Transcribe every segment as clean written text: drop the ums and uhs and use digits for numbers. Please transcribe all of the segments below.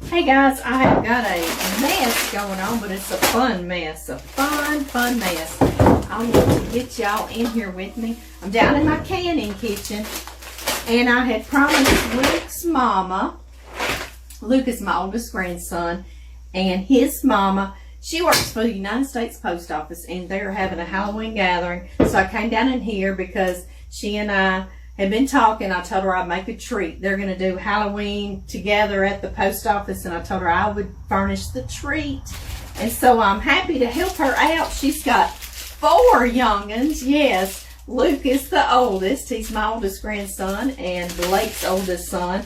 Hey guys, I have got a mess going on, but it's a fun mess. A fun mess. I'm going to get y'all in here with me. I'm down in my canning kitchen, and I had promised Luke's mama, Luke is my oldest grandson, and his mama, she works for the United States Post Office, and they're having a Halloween gathering. So I came down in here because she and I had been talking. I told her I'd make a treat. They're going to do Halloween together at the post office, and I told her I would furnish the treat. And so I'm happy to help her out. She's got 4 young'uns. Yes, Luke is the oldest. He's my oldest grandson and Blake's oldest son.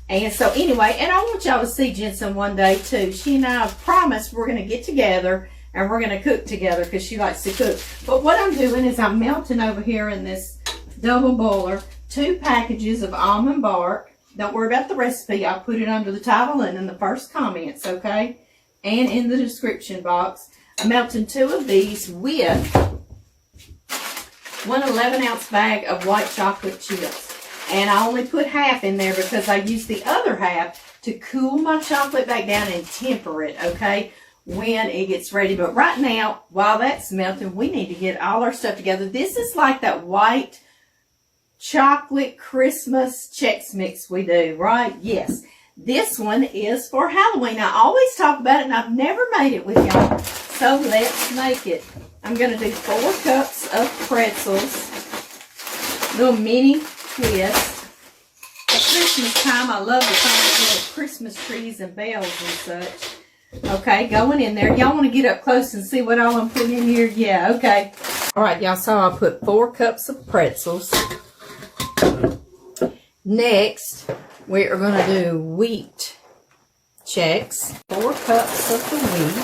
And so anyway, and I want y'all to see Jensen one day too. She and I have promised we're going to get together and we're going to cook together because she likes to cook. But what I'm doing is I'm melting over here in this double boiler 2 packages of almond bark. Don't worry about the recipe. I'll put it under the title and in the first comments, okay? And in the description box. I'm melting 2 of these with one 11-ounce bag of white chocolate chips. And I only put half in there because I use the other half to cool my chocolate back down and temper it, okay, when it gets ready. But right now, while that's melting, we need to get all our stuff together. This is like that white chocolate Christmas Chex Mix we do, right? Yes. This one is for Halloween. I always talk about it, and I've never made it with y'all. So let's make it. I'm going to do 4 cups of pretzels. Little mini twist. At Christmas time, I love to find little Christmas trees and bells and such. Okay, going in there. Y'all want to get up close and see what all I'm putting in here? Yeah, okay. All right, y'all, so I put 4 cups of pretzels. Next, we are going to do wheat Chex. 4 cups of the wheat.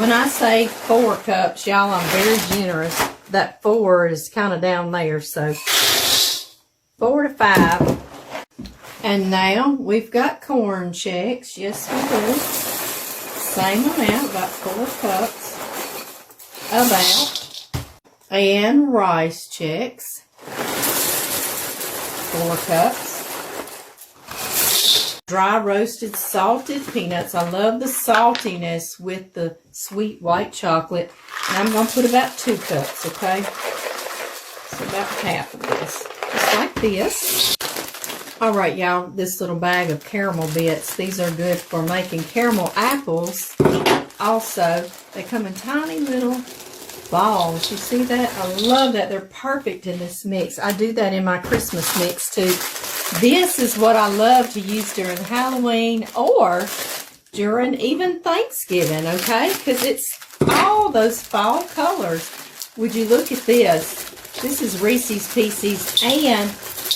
When I say 4 cups, y'all, I'm very generous. That 4 is kind of down there, so 4 to 5. And now we've got corn Chex. Yes, we do. Same amount, about 4 cups. About. And rice Chex, 4 cups. Dry roasted salted peanuts. I love the saltiness with the sweet white chocolate. And I'm going to put about 2 cups, okay? So about half of this. Just like this. All right, y'all, this little bag of caramel bits. These are good for making caramel apples. Also, they come in tiny little balls. You see that? I love that. They're perfect in this mix. I do that in my Christmas mix too. This is what I love to use during Halloween or during even Thanksgiving, okay? Because it's all those fall colors. Would you look at this? This is Reese's Pieces and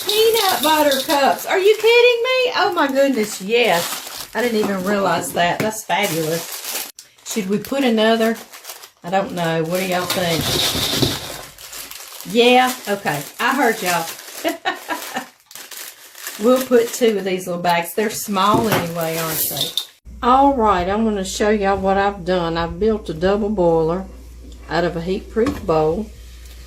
peanut butter cups. Are you kidding me? Oh my goodness, yes. I didn't even realize that. That's fabulous. Should we put another? I don't know. What do y'all think? Yeah? Okay. I heard y'all. We'll put 2 of these little bags. They're small anyway, aren't they? Alright, I'm going to show y'all what I've done. I've built a double boiler out of a heat-proof bowl.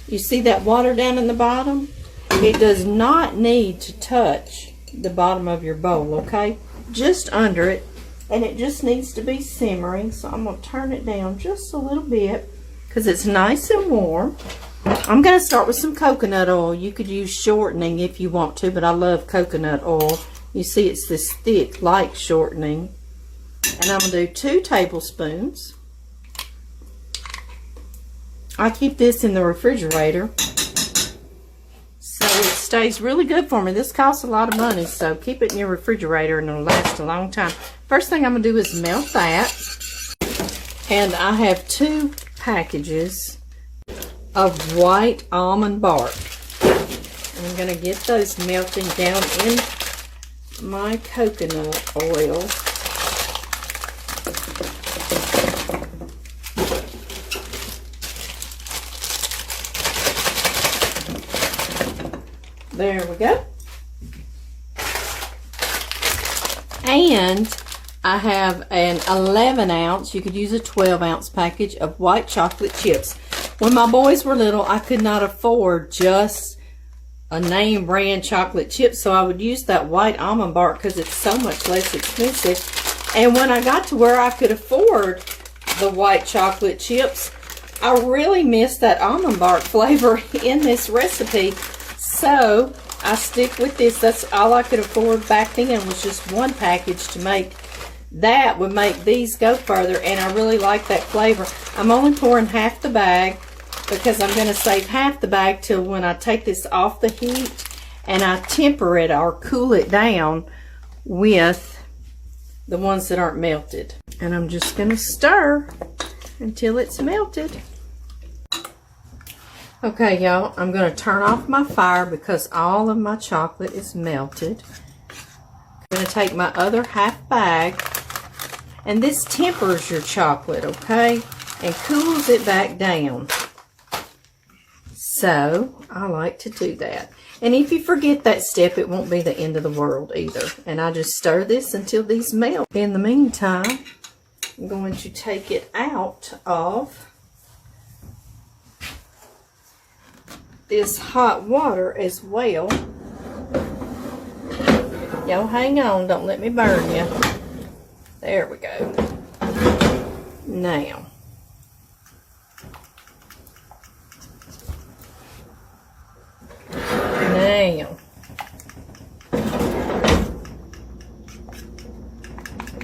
You see that water down in the bottom? It does not need to touch the bottom of your bowl, okay? Just under it. And it just needs to be simmering, so I'm going to turn it down just a little bit because it's nice and warm. I'm going to start with some coconut oil. You could use shortening if you want to, but I love coconut oil. You see it's this thick, light shortening. And I'm going to do 2 tablespoons. I keep this in the refrigerator, so it stays really good for me. This costs a lot of money, so keep it in your refrigerator and it'll last a long time. First thing I'm going to do is melt that. And I have 2 packages of white almond bark. I'm going to get those melting down in my coconut oil. There we go. And I have an 11-ounce, you could use a 12-ounce package of white chocolate chips. When my boys were little, I could not afford just a name brand chocolate chip, so I would use that white almond bark because it's so much less expensive. And when I got to where I could afford the white chocolate chips, I really missed that almond bark flavor in this recipe. So I stick with this. That's all I could afford back then, was just one package to make. That would make these go further, and I really like that flavor. I'm only pouring half the bag because I'm going to save half the bag till when I take this off the heat and I temper it or cool it down with the ones that aren't melted. And I'm just going to stir until it's melted. Okay, y'all, I'm going to turn off my fire because all of my chocolate is melted. I'm going to take my other half bag, and this tempers your chocolate, okay, and cools it back down. So I like to do that. And if you forget that step, it won't be the end of the world either. And I just stir this until these melt. In the meantime, I'm going to take it out of this hot water as well. Y'all hang on, don't let me burn you. There we go. Now,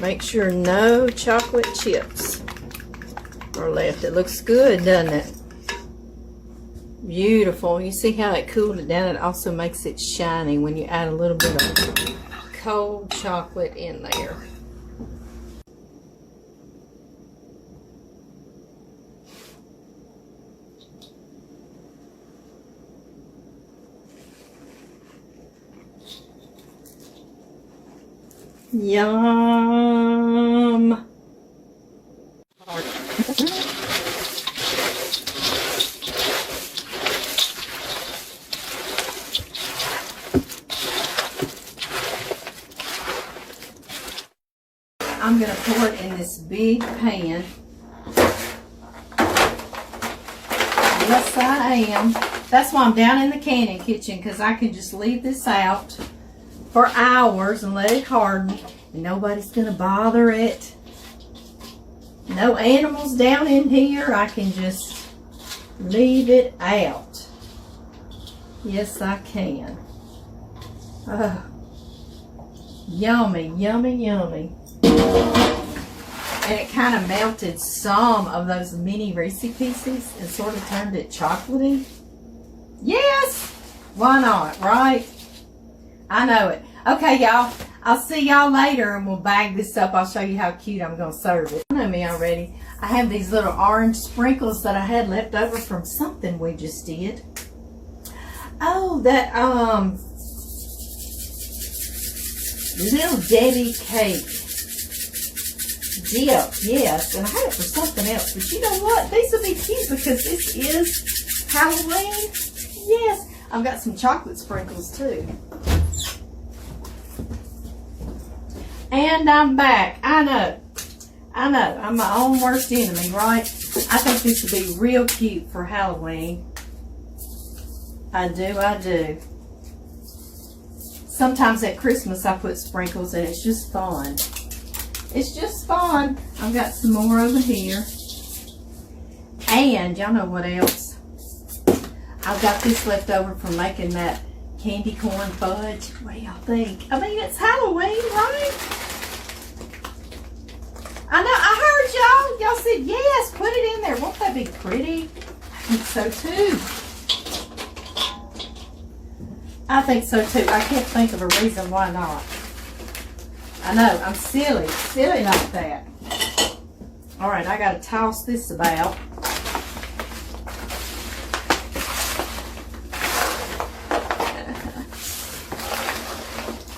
make sure no chocolate chips are left. It looks good, doesn't it? Beautiful. You see how it cooled it down? It also makes it shiny when you add a little bit of cold chocolate in there. Yum! I'm going to pour it in this big pan. Yes, I am. That's why I'm down in the canning kitchen, because I can just leave this out for hours and let it harden, and nobody's going to bother it. No animals down in here. I can just leave it out. Yes, I can. Oh, yummy, yummy, yummy. And it kind of melted some of those mini Reese Pieces and sort of turned it chocolatey. Yes! Why not, right? I know it. Okay, y'all. I'll see y'all later and we'll bag this up. I'll show you how cute I'm going to serve it. You know me already. I have these little orange sprinkles that I had left over from something we just did. Oh, that, Little Debbie cake dip, yes, and I had it for something else, but you know what? These will be cute because this is Halloween. Yes, I've got some chocolate sprinkles too. And I'm back. I know, I'm my own worst enemy, right? I think this would be real cute for Halloween. I do. Sometimes at Christmas I put sprinkles and it's just fun. It's just fun. I've got some more over here. And y'all know what else? I've got this left over from making that candy corn fudge. What do y'all think? I mean, it's Halloween, right? I know, I heard y'all. Y'all said yes, put it in there. Won't that be pretty? I think so too. I think so too. I can't think of a reason why not. I know, I'm silly like that. All right, I got to toss this about.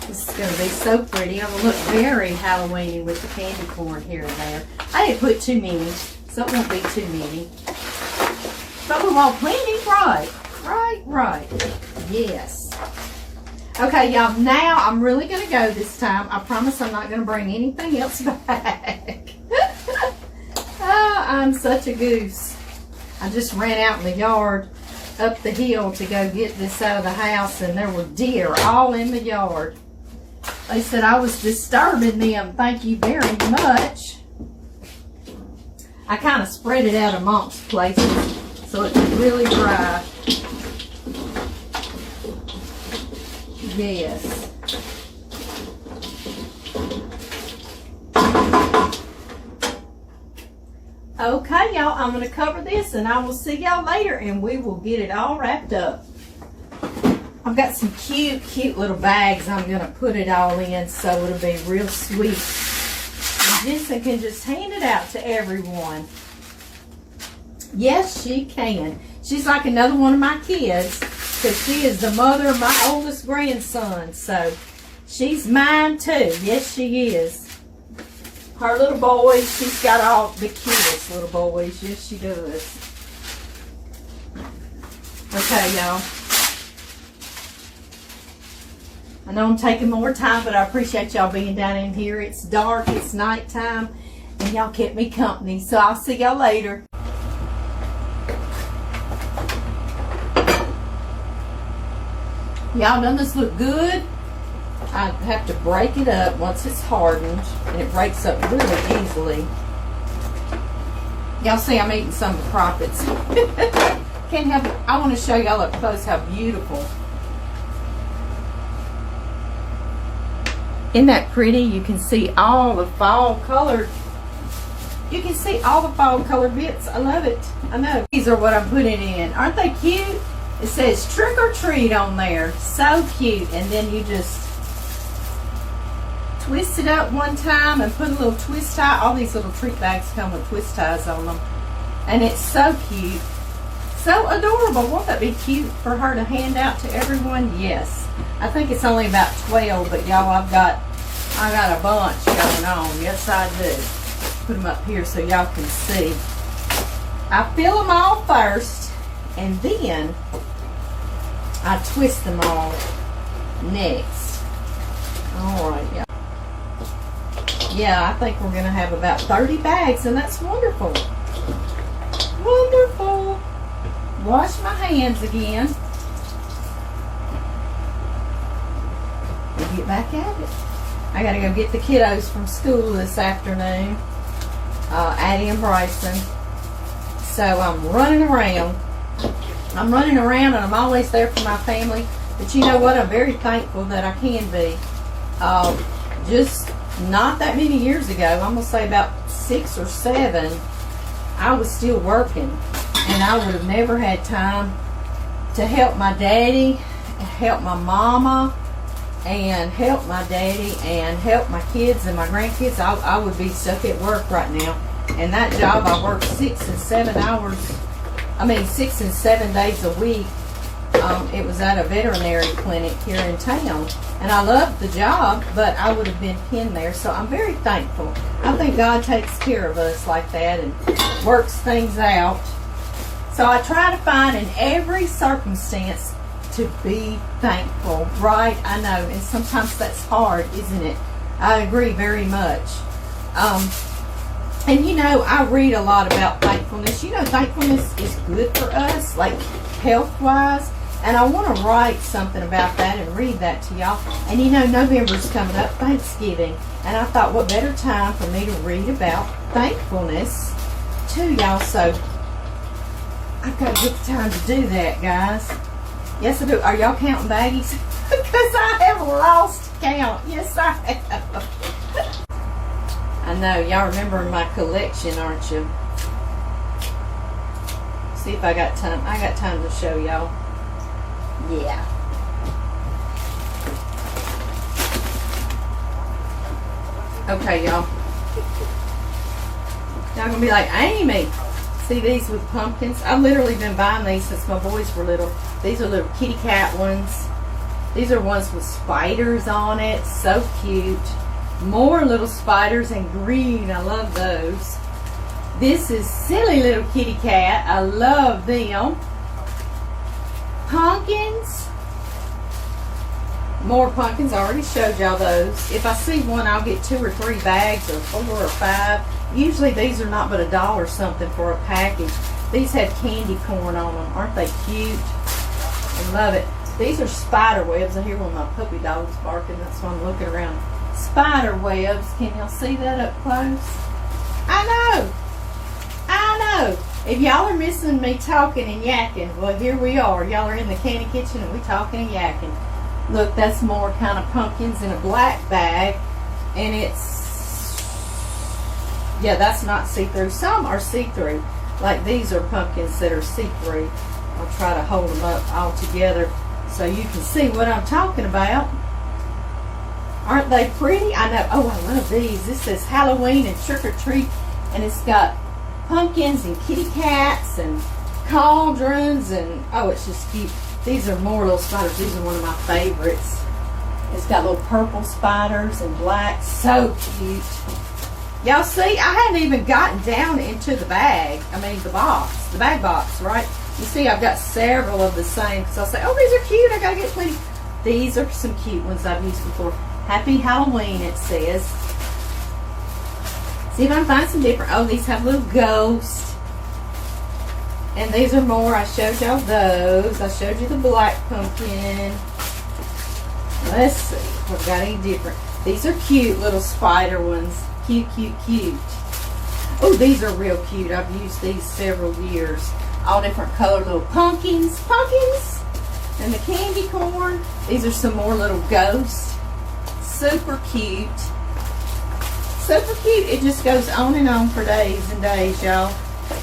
This is going to be so pretty. I'm going to look very Halloweeny with the candy corn here and there. I didn't put too many, so it won't be too many. But we want plenty, right? Right. Yes. Okay, y'all, now I'm really going to go this time. I promise I'm not going to bring anything else back. Oh, I'm such a goose. I just ran out in the yard up the hill to go get this out of the house, and there were deer all in the yard. They said I was disturbing them. Thank you very much. I kind of spread it out amongst places so it's really dry. Yes. Okay, y'all, I'm going to cover this and I will see y'all later and we will get it all wrapped up. I've got some cute, cute little bags I'm going to put it all in so it'll be real sweet. And Jensen can just hand it out to everyone. Yes, she can. She's like another one of my kids because she is the mother of my oldest grandson. So she's mine too. Yes, she is. Her little boys, she's got all the cutest little boys. Yes, she does. Okay, y'all. I know I'm taking more time, but I appreciate y'all being down in here. It's dark, it's nighttime, and y'all kept me company. So I'll see y'all later. Y'all, doesn't this look good? I have to break it up once it's hardened, and it breaks up really easily. Y'all see I'm eating some of the profits. Can't help it. I want to show y'all up close how beautiful. Isn't that pretty? You can see all the fall colored. You can see all the fall colored bits. I love it. I know. These are what I'm putting in. Aren't they cute? It says trick or treat on there. So cute. And then you just twist it up one time and put a little twist tie. All these little treat bags come with twist ties on them. And it's so cute. So adorable. Won't that be cute for her to hand out to everyone? Yes. I think it's only about 12, but y'all, I got a bunch going on. Yes, I do. Put them up here so y'all can see. I fill them all first, and then I twist them all next. All right, y'all. Yeah, I think we're going to have about 30 bags, and that's wonderful. Wonderful. Wash my hands again. And get back at it. I got to go get the kiddos from school this afternoon. Addie and Bryson. So I'm running around. And I'm always there for my family. But you know what? I'm very thankful that I can be. Just not that many years ago, I'm going to say about 6 or 7, I was still working. And I would have never had time to help my daddy, help my mama, and help my daddy, and help my kids and my grandkids. I would be stuck at work right now. And that job, I worked 6 and 7 hours, 6 and 7 days a week. It was at a veterinary clinic here in town. And I loved the job, but I would have been pinned there. So I'm very thankful. I think God takes care of us like that and works things out. So I try to find in every circumstance to be thankful, right? I know, and sometimes that's hard, isn't it? I agree very much. And you know, I read a lot about thankfulness. You know, thankfulness is good for us, like health-wise. And I want to write something about that and read that to y'all. And you know, November's coming up, Thanksgiving. And I thought, what better time for me to read about thankfulness to y'all. So I've got to get the time to do that, guys. Yes, I do. Are y'all counting baggies? Because I have lost count. Yes, I have. I know. Y'all remember my collection, aren't you? See if I got time. I got time to show y'all. Yeah. Okay, y'all. Y'all gonna be like, Amy, see these with pumpkins? I've literally been buying these since my boys were little. These are little kitty cat ones. These are ones with spiders on it. So cute. More little spiders in green. I love those. This is silly little kitty cat. I love them. Pumpkins. More pumpkins. I already showed y'all those. If I see one, I'll get 2 or 3 bags, or 4 or 5. Usually these are not but $1 something for a package. These have candy corn on them. Aren't they cute? I love it. These are spider webs. I hear one of my puppy dogs barking. That's why I'm looking around. Spider webs. Can y'all see that up close? I know. If y'all are missing me talking and yakking, well, here we are. Y'all are in the candy kitchen and we talking and yakking. Look, that's more kind of pumpkins in a black bag. And it's, yeah, that's not see-through. Some are see-through. Like these are pumpkins that are see-through. I'll try to hold them up all together so you can see what I'm talking about. Aren't they pretty? I know. Oh, I love these. This says Halloween and trick or treat, and it's got pumpkins and kitty cats and cauldrons, and oh, it's just cute. These are more little spiders. These are one of my favorites. It's got little purple spiders and black. So cute. Y'all see, I hadn't even gotten down into the bag. I mean, the bag box, right? You see, I've got several of the same, because I'll say, oh, these are cute. I gotta get plenty. These are some cute ones I've used before. Happy Halloween, it says. See if I can find some different. Oh, these have little ghosts. And these are more. I showed y'all those. I showed you the black pumpkin. Let's see if I've got any different. These are cute little spider ones. Cute, cute, cute. Oh, these are real cute. I've used these several years. All different colored little pumpkins. And the candy corn. These are some more little ghosts. Super cute. Super cute. It just goes on and on for days and days, y'all.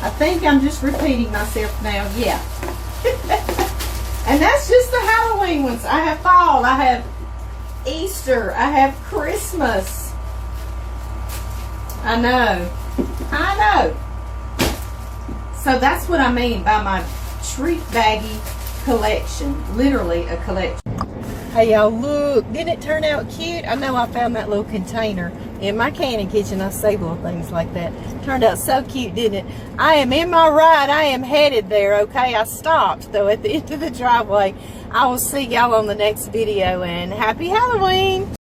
I think I'm just repeating myself now. Yeah. And that's just the Halloween ones. I have fall. I have Easter. I have Christmas. I know. So that's what I mean by my treat baggy collection. Literally a collection. Hey y'all, look, didn't it turn out cute? I know I found that little container in my candy kitchen. I save little things like that. Turned out so cute, didn't it? I am in my ride. I am headed there, okay? I stopped, though, at the end of the driveway. I will see y'all on the next video, and happy Halloween!